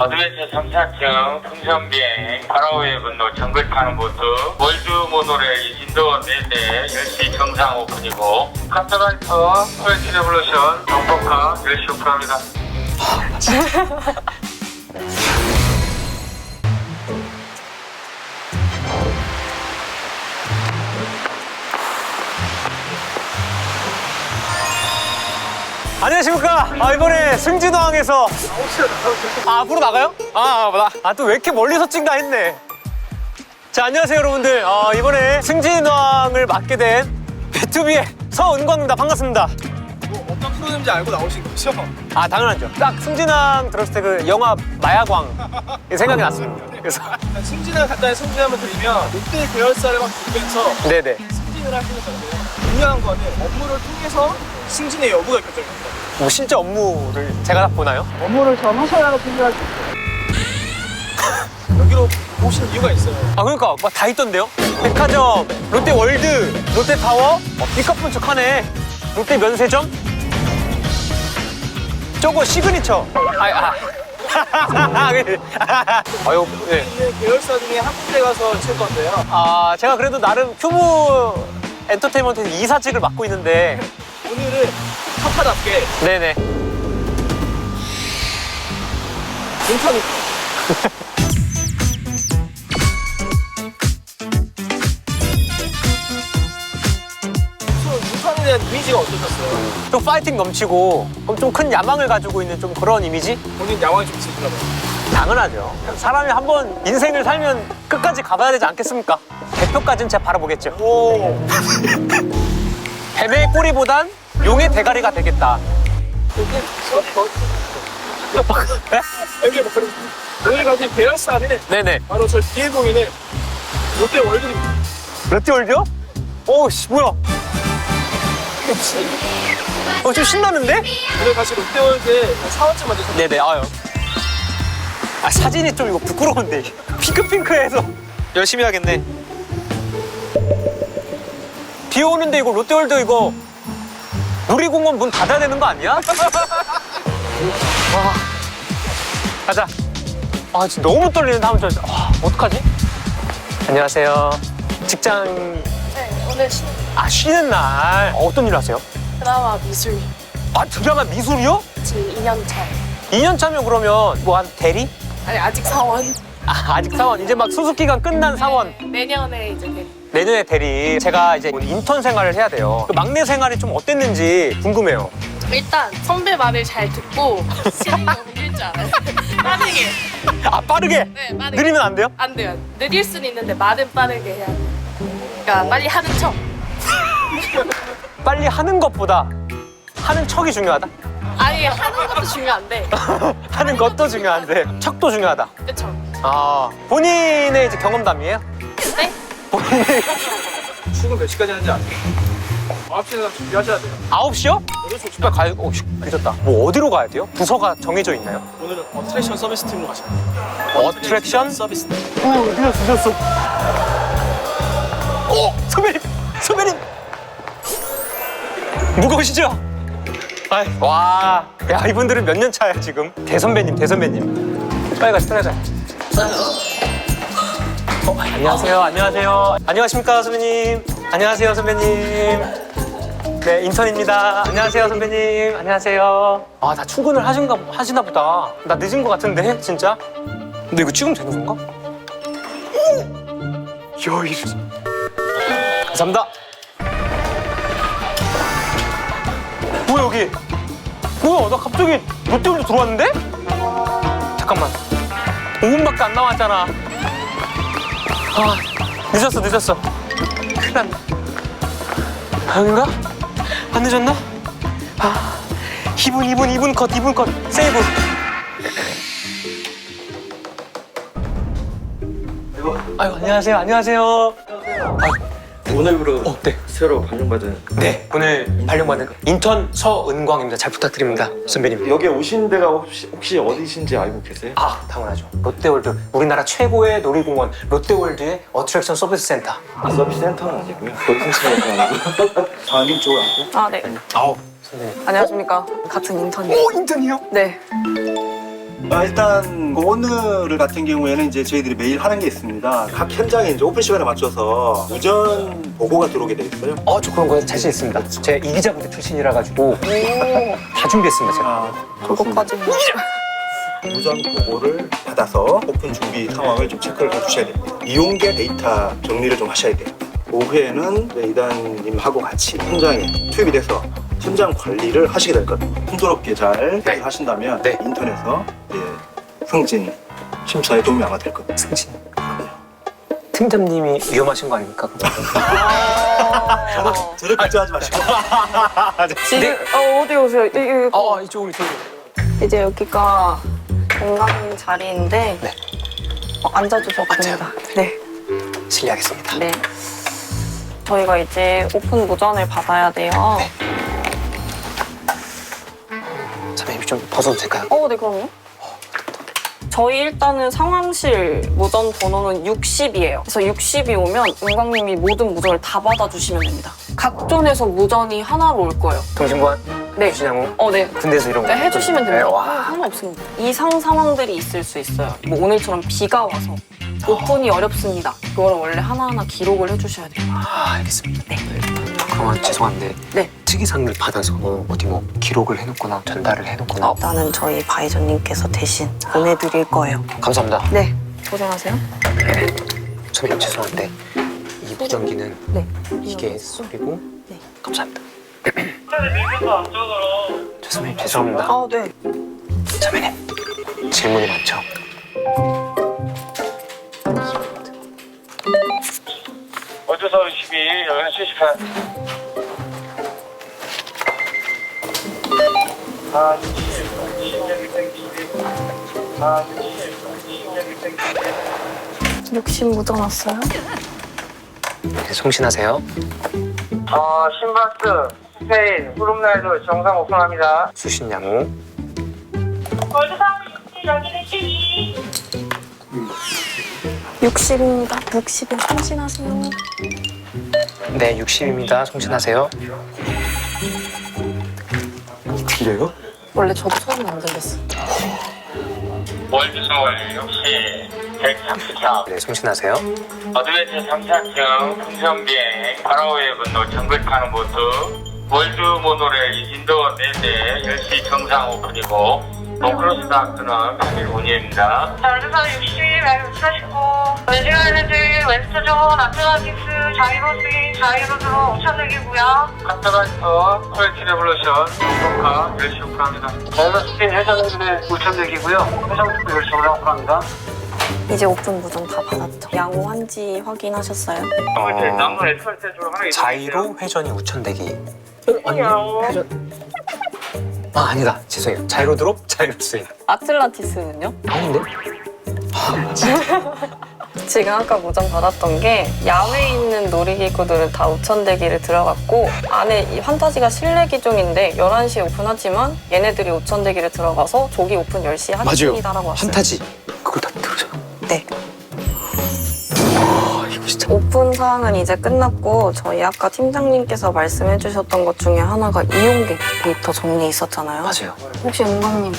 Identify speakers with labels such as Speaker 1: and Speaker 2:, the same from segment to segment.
Speaker 1: 어드벤처 3차층 풍선비행, 파라오의 분노, 정글 타는 보트, 월드 모노레일, 인도어 4대 10시 정상 오픈이고 카트라이터, 포인트 레볼루션, 정포카 10시 오픈합니다.
Speaker 2: 안녕하십니까. 이번에 승진왕에서 앞으로 나가요? 또 왜 이렇게 멀리서 찍나 했네. 자, 안녕하세요 여러분들. 이번에 승진왕을 맡게 된 B2B의 서은광입니다. 반갑습니다.
Speaker 3: 어떤 프로그램인지 알고 나오신 거죠?
Speaker 2: 당연하죠. 딱 승진왕 들었을 때 그 영화 마야광 생각이 났습니다. 그래서
Speaker 3: 승진을 간단히 승진하면 드리면 롯데 계열사를 막 들면서
Speaker 2: 네네.
Speaker 3: 승진을 하시는 건데요. 중요한 거는 업무를 통해서 승진의 여부가 결정됩니다.
Speaker 2: 뭐 실제 업무를 제가 다 보나요?
Speaker 3: 업무를 잘 하셔야 승진할 수 있어요. 여기로 오신 이유가 있어요.
Speaker 2: 그러니까 막 다 있던데요? 백화점, 롯데월드, 롯데타워, 삐까뻔쩍하네. 롯데 면세점, 저거 시그니처. 아유, 네.
Speaker 3: 있는 계열사 중에 한 군데 가서 칠 건데요.
Speaker 2: 제가 그래도 나름 큐브 엔터테인먼트에서 이사직을 맡고 있는데.
Speaker 3: 오늘은 카파답게
Speaker 2: 네네.
Speaker 3: 인턴이 인턴에 대한 이미지가 어떠셨어요?
Speaker 2: 좀 파이팅 넘치고 좀 큰 야망을 가지고 있는 좀 그런 이미지?
Speaker 3: 본인 야망이 좀 있으신가 봐요.
Speaker 2: 당연하죠. 사람이 한번 인생을 살면 끝까지 가봐야 되지 않겠습니까? 대표까지는 제가 바라보겠죠.
Speaker 3: 오.
Speaker 2: 뱀의 꼬리보단 용의 대가리가 되겠다. 네?
Speaker 3: 여기 뭐 오늘 가신 계열사는
Speaker 2: 네네.
Speaker 3: 바로 저 뒤에 보이는 롯데월드입니다.
Speaker 2: 롯데월드요? 오씨 뭐야? 좀 신나는데?
Speaker 3: 오늘 가신 롯데월드에 사원증 만드셨나요?
Speaker 2: 네네. 아유. 사진이 좀 이거 부끄러운데. 핑크핑크해서 열심히 하겠네. 비 오는데 이거 롯데월드 이거 놀이공원 문 닫아야 되는 거 아니야? 와. 가자. 지금 너무 떨리는데 한번 좀. 어떡하지? 안녕하세요. 직장
Speaker 4: 네, 오늘
Speaker 2: 쉬는 날 어떤 일 하세요?
Speaker 4: 드라마 미술
Speaker 2: 드라마 미술이요?
Speaker 4: 지금 2년 차.
Speaker 2: 2년 차면 그러면 뭐 한 대리?
Speaker 4: 아니 아직 사원.
Speaker 2: 아직 사원. 이제 막 수습 기간 끝난 사원.
Speaker 4: 내년에 이제
Speaker 2: 내년에 대리. 제가 이제 인턴 생활을 해야 돼요. 그 막내 생활이 좀 어땠는지 궁금해요.
Speaker 4: 일단 선배 말을 잘 듣고 시간이 너무 느릴 줄 알아요. 빠르게.
Speaker 2: 빠르게?
Speaker 4: 네, 빠르게.
Speaker 2: 느리면 안 돼요?
Speaker 4: 안 돼요. 느릴 수는 있는데 말은 빠르게 해야 돼요. 그러니까 빨리 하는 척.
Speaker 2: 빨리 하는 것보다 하는 척이 중요하다?
Speaker 4: 아니 하는 것도 중요한데.
Speaker 2: 하는 것도 중요한데 척도 중요하다.
Speaker 4: 그쵸?
Speaker 2: 본인의 이제 경험담이에요?
Speaker 4: 네?
Speaker 2: 본인의
Speaker 3: 출근 몇 시까지 하는지 아세요? 9시에 준비하셔야 돼요.
Speaker 2: 9시요? 빨리 가요. 늦었다. 뭐 어디로 가야 돼요? 부서가 정해져 있나요?
Speaker 3: 오늘은 어트랙션 서비스 팀으로 가시면 돼요.
Speaker 2: 어트랙션?
Speaker 3: 서비스 팀.
Speaker 2: 어디가 주셨어? 선배님! 무거우시죠? 와, 야 이분들은 몇 년 차야 지금? 대선배님. 빨리 가시, 빨리 가시. 안녕하세요. 안녕하십니까 선배님. 안녕하세요 선배님. 네, 인턴입니다. 안녕하세요 선배님. 안녕하세요. 다 출근을 하시나 보다. 나 늦은 것 같은데 진짜? 근데 이거 찍으면 되는 건가? 야, 이래. 감사합니다. 뭐야 여기? 뭐야 나 갑자기 롯데월드 들어왔는데? 잠깐만 5분밖에 안 남았잖아. 늦었어. 큰일 났네. 여긴가? 안 늦었나? 2분 컷 세이브. 아유 안녕하세요.
Speaker 5: 오늘부로
Speaker 2: 네.
Speaker 5: 새로 발령받은
Speaker 2: 네, 오늘 발령받은 인턴 서은광입니다. 잘 부탁드립니다, 선배님.
Speaker 5: 여기 오신 데가 혹시 어디신지 알고 계세요?
Speaker 2: 당연하죠. 롯데월드, 우리나라 최고의 놀이공원 롯데월드의 어트랙션 서비스 센터.
Speaker 5: 서비스 센터는 아니고요. 서비스 센터는 아니고 장님 쪽으로 앉고.
Speaker 4: 네.
Speaker 2: 아우, 선배님.
Speaker 4: 안녕하십니까. 같은 인턴이요.
Speaker 2: 인턴이요?
Speaker 4: 네.
Speaker 5: 일단 오늘 같은 경우에는 이제 저희들이 매일 하는 게 있습니다. 각 현장에 이제 오픈 시간에 맞춰서 우전 보고가 들어오게 돼 있어요.
Speaker 2: 저 그런 거 자신 있습니다. 제가 이기자부대 출신이라 가지고 다 준비했습니다. 제가.
Speaker 4: 그것까지.
Speaker 5: 우전 보고를 받아서 오픈 준비 상황을 좀 체크를 해주셔야 됩니다. 이용계 데이터 정리를 좀 하셔야 돼요. 오후에는 이단님하고 같이 현장에 투입이 돼서 현장 관리를 하시게 될 겁니다. 순조롭게 잘
Speaker 2: 네.
Speaker 5: 하신다면
Speaker 2: 네.
Speaker 5: 인턴에서 승진 심사에 도움이 아마 될 겁니다.
Speaker 2: 승진. 팀장님이 위험하신 거 아닙니까?
Speaker 5: 저를 걱정하지 마시고.
Speaker 4: 지금 어디 오세요?
Speaker 2: 이쪽으로.
Speaker 4: 이제 여기가 건강 자리인데
Speaker 2: 네.
Speaker 4: 앉아주셔도 됩니다. 네.
Speaker 2: 실례하겠습니다.
Speaker 4: 네. 저희가 이제 오픈 무전을 받아야 돼요.
Speaker 2: 선배님 좀 벗어도 될까요?
Speaker 4: 네, 그럼요. 저희 일단은 상황실 무전 번호는 60이에요. 그래서 60이 오면 은광님이 모든 무전을 다 받아주시면 됩니다. 각 존에서 무전이 하나로 올 거예요.
Speaker 2: 통신관,
Speaker 4: 네.
Speaker 2: 주신양호,
Speaker 4: 네.
Speaker 2: 군대에서 이런 거.
Speaker 4: 네, 해주시면
Speaker 2: 네,
Speaker 4: 됩니다.
Speaker 2: 와.
Speaker 4: 상관없습니다. 이상 상황들이 있을 수 있어요. 뭐 오늘처럼 비가 와서 오픈이 어렵습니다. 그거를 원래 하나하나 기록을 해주셔야 돼요.
Speaker 2: 알겠습니다.
Speaker 4: 네.
Speaker 2: 그러면 죄송한데
Speaker 4: 네.
Speaker 2: 특이사항을 받아서 어디 뭐 기록을 해놓거나 전달을 해놓거나.
Speaker 4: 일단은 저희 바이저님께서 대신 보내드릴 거예요.
Speaker 2: 감사합니다.
Speaker 4: 네. 고생하세요.
Speaker 2: 선배님 죄송한데 이 무전기는
Speaker 4: 네.
Speaker 2: 이게 소리고.
Speaker 4: 네.
Speaker 2: 감사합니다. 선배님 죄송합니다.
Speaker 4: 네.
Speaker 2: 선배님 질문이 많죠?
Speaker 1: 월드서울 12, 여기는 78.
Speaker 4: 욕심 묻어놨어요?
Speaker 2: 네, 송신하세요.
Speaker 1: 신바스, 스페인, 후룸라이드 정상 오픈합니다.
Speaker 2: 수신양호.
Speaker 6: 여기는 12.
Speaker 4: 60입니다. 60에 성신하세요.
Speaker 2: 네 60입니다. 송신하세요.
Speaker 5: 들려요?
Speaker 4: 원래 저도 소리 안 들렸어요.
Speaker 1: 월드서울 역시 134.
Speaker 2: 네 송신하세요.
Speaker 1: 어드벤처 3차층 풍선비행 파라오의 분노 정글 타는 모습 월드 모노레일 인도어 4대 10시 정상 오픈이고 노크로스 다크는 3일 운영입니다.
Speaker 6: 월드서울 60, 왼 49. 왼시간에는 왼스트존, 아틀란티스, 자이로스윙, 자이로드로 5,000획이고요.
Speaker 1: 카타라이터, 퀄리티 레볼루션, 정성카 10시 오픈합니다. 자이로스핀 해전해준의 5,000획이고요. 해전투도 10시 오픈합니다.
Speaker 4: 이제 오픈 무전 다 받았죠. 양호한지 확인하셨어요?
Speaker 1: 나무 에스컬트 쪽으로 하나
Speaker 2: 자이로 회전이 우천대기. 아니 회전. 아니다 죄송해요. 자이로 드롭 자이로 스윙.
Speaker 4: 아틀란티스는요?
Speaker 2: 아닌데?
Speaker 4: 지금 아까 무전 받았던 게 야외에 있는 놀이기구들은 다 우천대기를 들어갔고 안에 이 판타지가 실내 기종인데 11시에 오픈하지만 얘네들이 우천대기를 들어가서 조기 오픈 10시에 하겠습니다라고 왔어요.
Speaker 2: 판타지. 그걸 다 들으셔.
Speaker 4: 네.
Speaker 2: 이거 진짜.
Speaker 4: 오픈 사항은 이제 끝났고 저희 아까 팀장님께서 말씀해 주셨던 것 중에 하나가 이용객 데이터 정리 있었잖아요.
Speaker 2: 맞아요.
Speaker 4: 혹시 은광님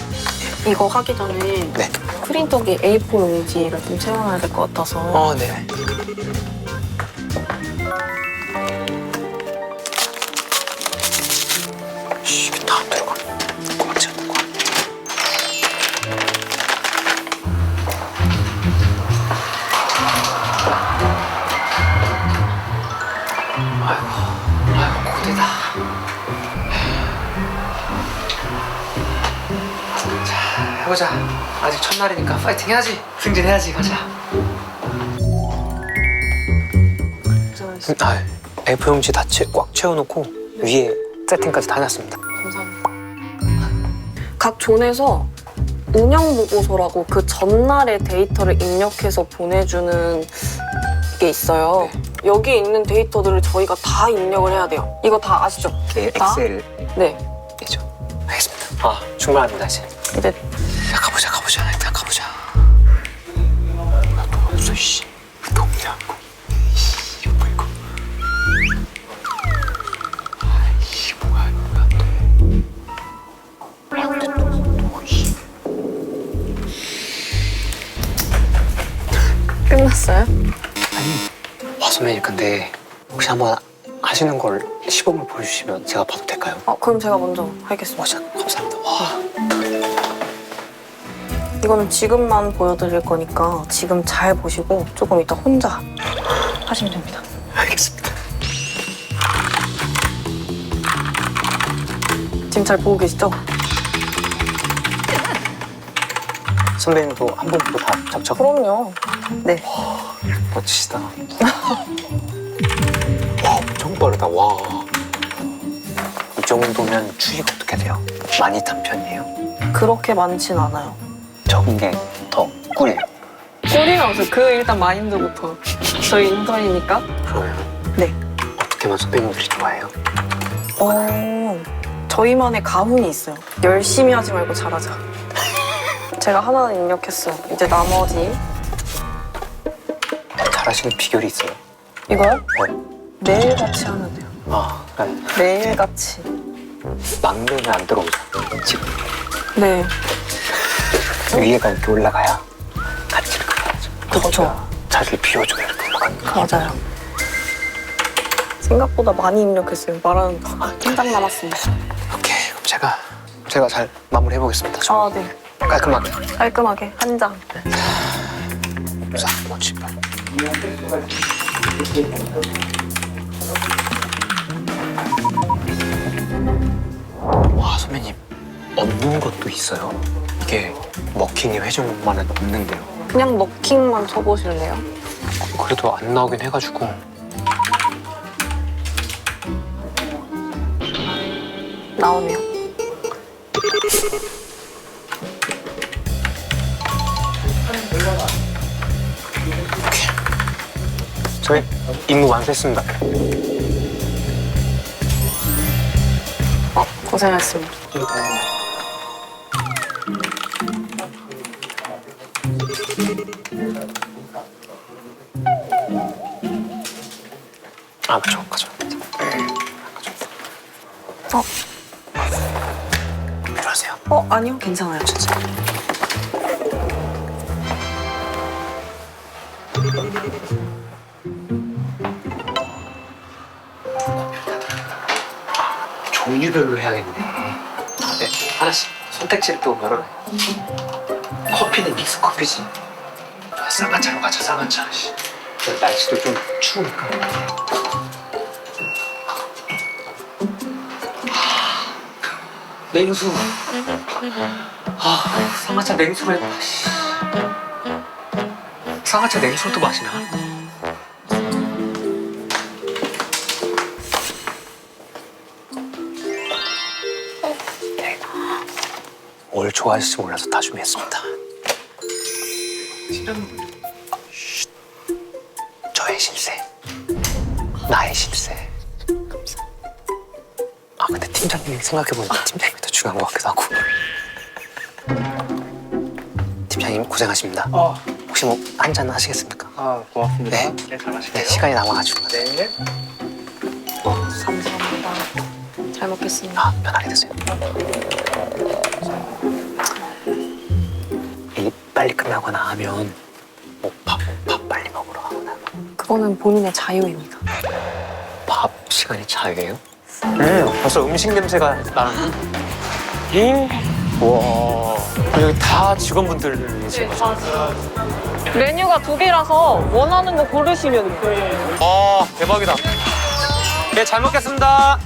Speaker 4: 이거 하기 전에
Speaker 2: 네.
Speaker 4: 프린터기 A4 용지를 좀 채워놔야 될 것 같아서
Speaker 2: 네. 이게 다안 들어가. 꼬막 채웠던 거. 아이고 고되다. 자 해보자. 아직 첫날이니까 파이팅 해야지. 승진해야지. 가자. A4용지 다 꽉 채워놓고 위에 세팅까지 다 해놨습니다.
Speaker 4: 각 존에서 운영 보고서라고 그 전날의 데이터를 입력해서 보내주는 게 있어요. 여기 있는 데이터들을 저희가 다 입력을 해야 돼요. 이거 다 아시죠? 다?
Speaker 2: 엑셀이죠.
Speaker 4: 네.
Speaker 2: 알겠습니다. 충분합니다 이제.
Speaker 4: 이제
Speaker 2: 야, 가보자. 일단 가보자. 없어 씨. 동이야. 이거 뭐야 이거. 아이 뭐야 이거 안 돼.
Speaker 4: 끝났어요?
Speaker 2: 와, 선배님, 근데 혹시 한번 하시는 걸 시범을 보여주시면 제가 봐도 될까요?
Speaker 4: 그럼 제가 먼저 하겠습니다.
Speaker 2: 와, 진짜 감사합니다. 와.
Speaker 4: 이거는 지금만 보여드릴 거니까 지금 잘 보시고 조금 이따 혼자 하시면 됩니다.
Speaker 2: 알겠습니다.
Speaker 4: 지금 잘 보고 계시죠?
Speaker 2: 선배님도 한 번도 다 잡착
Speaker 4: 그럼요. 네.
Speaker 2: 멋지시다. 와, 엄청 빠르다. 와. 이 정도면 추위가 어떻게 돼요? 많이 탄 편이에요?
Speaker 4: 그렇게 많진 않아요.
Speaker 2: 적은 게 더 꿀이에요.
Speaker 4: 꿀이는 없어요. 일단 마인드부터. 저희 인턴이니까.
Speaker 2: 그러면
Speaker 4: 네.
Speaker 2: 어떻게 하면 선배님들이 좋아해요?
Speaker 4: 저희만의 가훈이 있어요. 열심히 하지 말고 잘하자. 제가 하나는 입력했어요. 이제 나머지.
Speaker 2: 잘하시는 비결이 있어요?
Speaker 4: 이거요?
Speaker 2: 네.
Speaker 4: 매일같이 하면 돼요.
Speaker 2: 아, 네.
Speaker 4: 매일같이.
Speaker 2: 막내는 안 들어오죠. 지금
Speaker 4: 네.
Speaker 2: 위에가 이렇게 올라가야 같이 이렇게 가야죠.
Speaker 4: 그렇죠.
Speaker 2: 자리를 비워줘야 이렇게 올라가는 거.
Speaker 4: 맞아요. 생각보다 많이 입력했어요. 말하는 한 장 남았습니다.
Speaker 2: 오케이, 그럼 제가 잘 마무리해 보겠습니다.
Speaker 4: 네.
Speaker 2: 깔끔하게.
Speaker 4: 깔끔하게 한 장.
Speaker 2: 싹 멋지. 와, 선배님, 없는 것도 있어요. 이게 먹힌이 회전만은 없는데요.
Speaker 4: 그냥 먹킹만 쳐보실래요?
Speaker 2: 그래도 안 나오긴 해가지고.
Speaker 4: 나오네요.
Speaker 2: 저희 임무 완수했습니다.
Speaker 4: 고생하셨습니다.
Speaker 2: 아, 맞죠. 가져. 필요하세요?
Speaker 4: 아니요. 괜찮아요.
Speaker 2: 종류별로 해야겠네. 네, 하나씩 선택지를 또 열어요. 커피는 믹스 커피지. 쌍화차로 가자, 쌍화차. 날씨도 좀 추우니까. 냉수. 쌍화차 냉수로 했다. 쌍화차 냉수로도 맛이 나. 뭘 좋아하실지 몰라서 다 준비했습니다. 쉿. 저의 실세. 나의 실세. 근데 팀장님 생각해보니까 팀장님이 더 중요한 것 같기도 하고. 팀장님 고생하십니다. 혹시 뭐 한잔 하시겠습니까?
Speaker 3: 고맙습니다.
Speaker 2: 네.
Speaker 3: 네, 잘 마실게요.
Speaker 2: 네, 시간이 남아가지고.
Speaker 3: 네.
Speaker 4: 감사합니다. 잘 먹겠습니다.
Speaker 2: 편하게 드세요. 일 빨리 끝나거나 하면 뭐 밥 빨리 먹으러 가거나.
Speaker 4: 그거는 본인의 자유입니다.
Speaker 2: 밥 시간이 자유예요? 벌써 음식 냄새가 나는. 와, 여기 다 직원분들이신 거죠?
Speaker 4: 메뉴가 2개라서 원하는 거 고르시면 돼요.
Speaker 2: 대박이다. 네, 잘 먹겠습니다.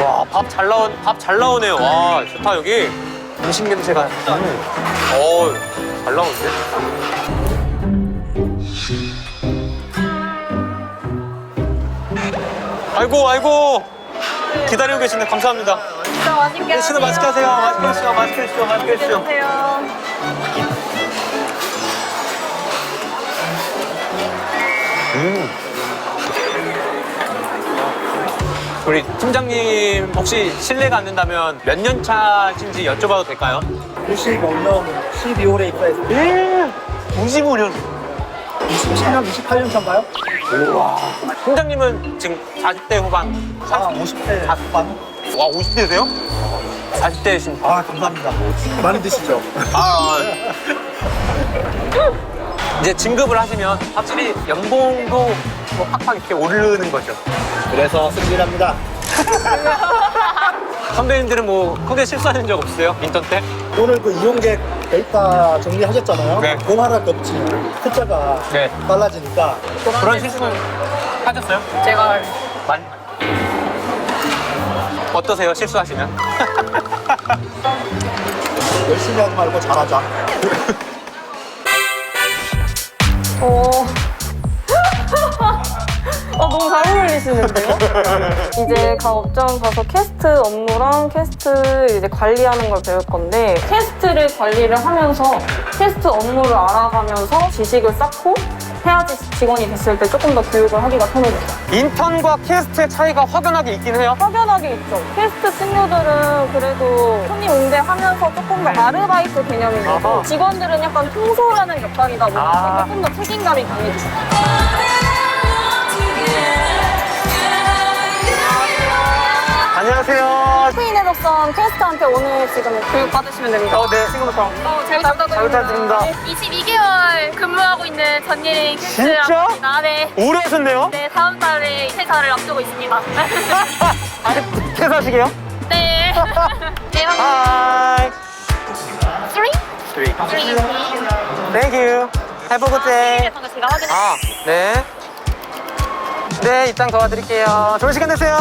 Speaker 2: 와, 밥 잘 나오네요. 와, 좋다, 여기. 음식 냄새가. 잘 나오는데? 아이고. 기다리고 계시네. 감사합니다.
Speaker 4: 진짜 맛있게
Speaker 2: 네, 신우 맛있게 하세요. 맛있게 드시죠.
Speaker 4: 드세요.
Speaker 2: 우리 팀장님 혹시 실례가 안 된다면 몇 년 차신지 여쭤봐도 될까요?
Speaker 3: 95년 12월에 입사했어요.
Speaker 2: 95년.
Speaker 3: 27년, 28년 차인가요?
Speaker 2: 팀장님은 지금 40대 후반?
Speaker 3: 50대 후반.
Speaker 2: 와, 50대세요? 40대신.
Speaker 5: 아, 감사합니다. 많이 드시죠?
Speaker 2: 이제 진급을 하시면 확실히 연봉도 뭐 팍팍 이렇게 오르는 거죠.
Speaker 5: 그래서 승진합니다.
Speaker 2: 선배님들은 뭐 크게 실수하신 적 없으세요? 인턴 때?
Speaker 5: 오늘 그 이용객 데이터 정리하셨잖아요.
Speaker 2: 네.
Speaker 5: 그만할 거 없지. 숫자가
Speaker 2: 네.
Speaker 5: 빨라지니까.
Speaker 2: 그런 실수는 하셨어요?
Speaker 4: 제가
Speaker 2: 많이. 어떠세요? 실수하시면?
Speaker 5: 열심히 하지 말고 잘하자.
Speaker 4: 너무 잘 어울리시는데요? 이제 각 업장 가서 캐스트 업무랑 캐스트 이제 관리하는 걸 배울 건데 캐스트를 관리를 하면서 캐스트 업무를 알아가면서 지식을 쌓고 해야지 직원이 됐을 때 조금 더 교육을 하기가 편해져요.
Speaker 2: 인턴과 캐스트의 차이가 확연하게 있긴 해요.
Speaker 4: 확연하게 있죠. 캐스트 친구들은 그래도 손님 응대하면서 조금 더 아르바이트 개념인 거고
Speaker 2: 아하.
Speaker 4: 직원들은 약간 통솔하는 역할이다 보니까
Speaker 2: 아.
Speaker 4: 조금 더 책임감이 강해지죠.
Speaker 2: 안녕하세요.
Speaker 4: 스페인 해적선 캐스트한테 오늘 지금 교육 받으시면 됩니다.
Speaker 2: 네, 지금부터.
Speaker 4: 잘 부탁드립니다.
Speaker 7: 22개월 근무하고 있는 전예린
Speaker 2: 진짜?
Speaker 7: 캐스트라고 합니다. 네.
Speaker 2: 오래 하셨네요?
Speaker 7: 네, 다음 달에 퇴사를 앞두고 있습니다.
Speaker 2: 아직 퇴사하시게요?
Speaker 7: 네. 네,
Speaker 2: 하이.
Speaker 7: 3?
Speaker 2: Thank you. Have a good day.
Speaker 7: 방금 제가 확인했어요.
Speaker 2: 아, 네. 네, 입장 도와드릴게요. 좋은 시간 되세요.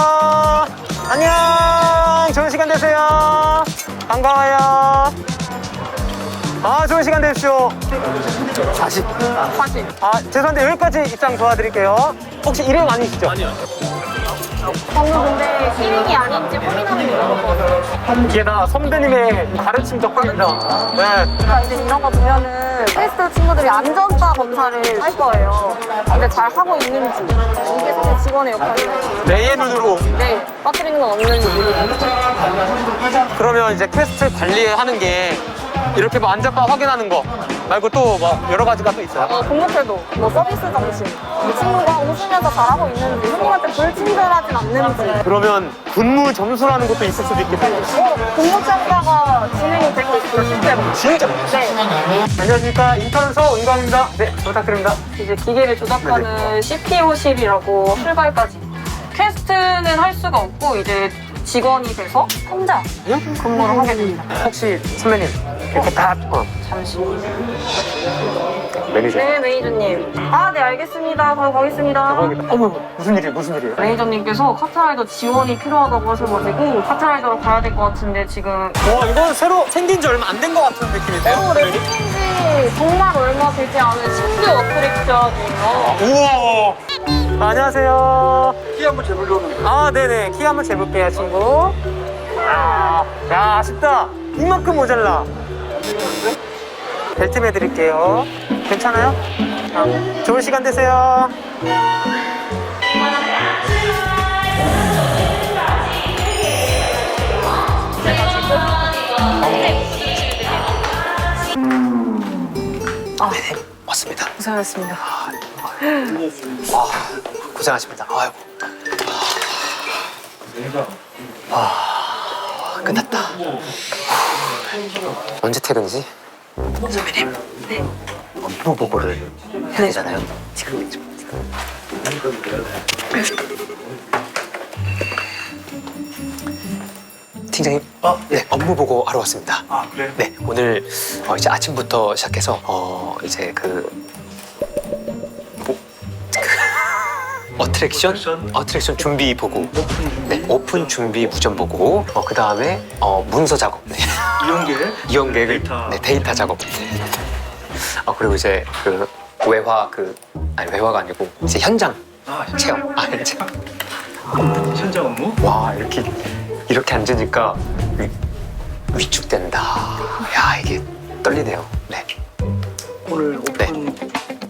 Speaker 2: 안녕. 좋은 시간 되세요. 반가워요. 아, 좋은 시간 되십시오. 40. 아, 죄송한데 여기까지 입장 도와드릴게요. 혹시 일행 아니시죠? 아니요.
Speaker 4: 방금 근데 일행이 아닌지 확인하는 게 너무
Speaker 2: 이게 다 선배님의 가르침 덕분입니다. 네.
Speaker 4: 그러니까 이제 이런 거 보면은 캐스트 친구들이 안전바 검사를 할 거예요. 근데 잘 하고 있는지 이게 사실 직원의 역할이에요.
Speaker 2: 내의 눈으로.
Speaker 4: 네, 빠뜨리는 건 없는지.
Speaker 2: 그러면 이제 퀘스트 관리하는 게 이렇게 뭐 안전바 확인하는 거 말고 또 막 여러 가지가 또 있어요?
Speaker 4: 공무태도, 뭐 서비스 정신, 이 친구가 웃으면서 잘하고 있는지, 손님한테 불친절하진 않는지.
Speaker 2: 그러면 근무 점수라는 것도 있을 수도 있겠네요.
Speaker 4: 근무평가가 진행이 되고 있어요, 실제로.
Speaker 2: 진짜?
Speaker 4: 네.
Speaker 2: 안녕하십니까. 인턴 서은광입니다. 네, 부탁드립니다.
Speaker 4: 이제 기계를 조작하는 CPO실이라고 출발까지. 퀘스트는 할 수가 없고 이제 직원이 돼서 혼자 근무를 하게 됩니다.
Speaker 2: 혹시 선배님 이렇게 다
Speaker 4: 잠시.
Speaker 2: 매니저.
Speaker 4: 네, 매니저님. 아, 네, 알겠습니다. 바로 가겠습니다.
Speaker 2: 어머, 무슨 일이에요?
Speaker 4: 매니저님께서 카트라이더 지원이 필요하다고 하셔가지고 카트라이더로 가야 될 것 같은데 지금
Speaker 2: 와, 이건 새로 생긴 지 얼마 안 된 것 같은 느낌인데요?
Speaker 4: 랩핑지 정말 얼마 되지 않은 신규 어트랙션이에요.
Speaker 2: 우와. 안녕하세요.
Speaker 5: 키 한번 재보려는.
Speaker 2: 아, 네네. 키 한번 재볼게요, 친구. 아, 야, 아쉽다. 이만큼 모자라. 벨트 매드릴게요. 괜찮아요? 아, 좋은 시간 되세요. 네, 맞습니다.
Speaker 4: 고생하셨습니다.
Speaker 2: 고생하십니다. 아이고. 끝났다. 언제 퇴근이지? 선배님. 네. 업무 보고를 해야 되잖아요. 지금 좀. 팀장님, 네, 업무 보고 하러 왔습니다.
Speaker 5: 아, 그래요?
Speaker 2: 네, 오늘 이제 아침부터 시작해서 이제 어트랙션 준비 보고, 네, 오픈 준비 무전 보고, 그 다음에 문서 작업, 네. 이용객을 데이터 작업, 네. 그리고 이제 외화가 아니고 이제 현장 체험, 현장.
Speaker 5: 현장 업무?
Speaker 2: 와, 이렇게 앉으니까 위축된다. 야, 이게 떨리네요. 네.
Speaker 5: 오늘 오픈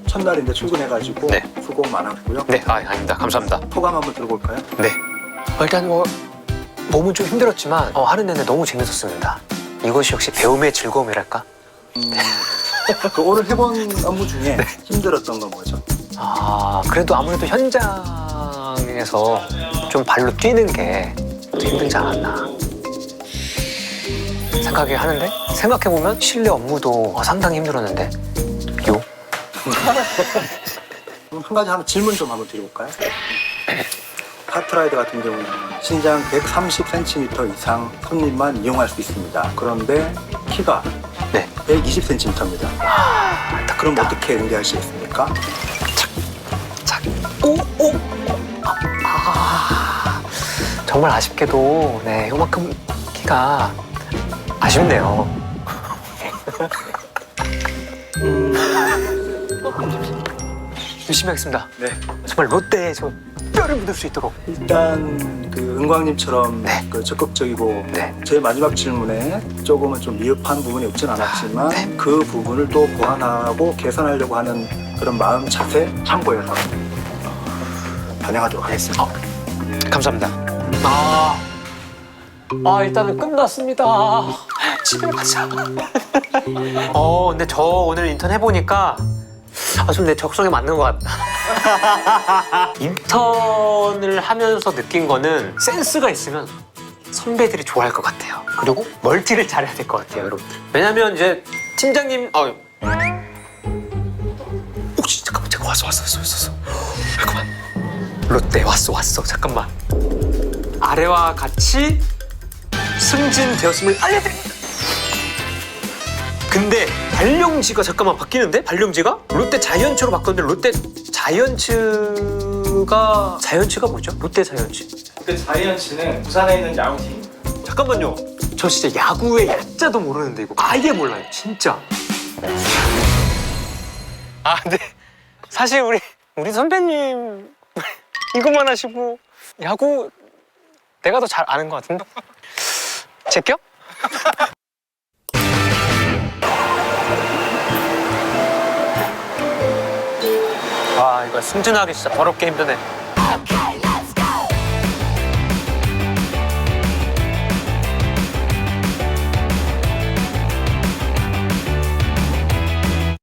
Speaker 5: 첫날인데 출근해가지고
Speaker 2: 네.
Speaker 5: 수고 많았고요.
Speaker 2: 네, 아닙니다. 감사합니다.
Speaker 5: 소감 한번 들어볼까요?
Speaker 2: 네. 일단 몸은 좀 힘들었지만 하는 내내 너무 재밌었습니다. 이것이 역시 배움의 즐거움이랄까?
Speaker 5: 그 오늘 해본 업무 중에 힘들었던 건 뭐죠?
Speaker 2: 그래도 아무래도 현장에서 좀 발로 뛰는 게 더 힘들지 않았나. 생각이 하는데 생각해보면 실내 업무도 상당히 힘들었는데 요?
Speaker 5: 그럼 한 가지 질문 좀 한번 드려볼까요? 카트라이더 같은 경우는 신장 130cm 이상 손님만 이용할 수 있습니다. 그런데 키가
Speaker 2: 네.
Speaker 5: 120cm입니다. 그럼 어떻게 응대하시겠습니까?
Speaker 2: 자, 오! 정말 아쉽게도 네, 요만큼 키가 아쉽네요. 열심히 하겠습니다.
Speaker 5: 네.
Speaker 2: 정말 롯데에 저 뼈를 묻을 수 있도록.
Speaker 5: 일단 그 은광님처럼
Speaker 2: 네.
Speaker 5: 그 적극적이고
Speaker 2: 네.
Speaker 5: 제 마지막 질문에 조금은 좀 미흡한 부분이 없진 않았지만
Speaker 2: 네.
Speaker 5: 그 부분을 또 보완하고 개선하려고 하는 그런 마음 자세 참고해서 반영하도록 하겠습니다.
Speaker 2: 감사합니다. 일단은 끝났습니다. 집에 가자. 근데 저 오늘 인턴 해보니까 좀 내 적성에 맞는 것 같다. 인턴을 하면서 느낀 거는 센스가 있으면 선배들이 좋아할 것 같아요. 그리고 멀티를 잘해야 될 것 같아요, 여러분. 왜냐면 이제 팀장님, 혹시 잠깐만, 왔어. 잠깐만. 롯데 왔어. 잠깐만. 아래와 같이 승진되었음을 알려드립니다. 근데 발령지가 잠깐만 바뀌는데? 발령지가? 롯데 자이언츠로 바꿨는데 롯데 자이언츠가 뭐죠? 롯데 자이언츠.
Speaker 3: 그 자이언츠는 부산에 있는 야구팀.
Speaker 2: 잠깐만요. 저 진짜 야구의 야자도 모르는데 이거 아예 몰라요. 진짜. 근데 사실 우리 선배님 이것만 하시고 야구 내가 더 잘 아는 것 같은데? 제껴? 이거 승진하기 진짜 더럽게 힘드네.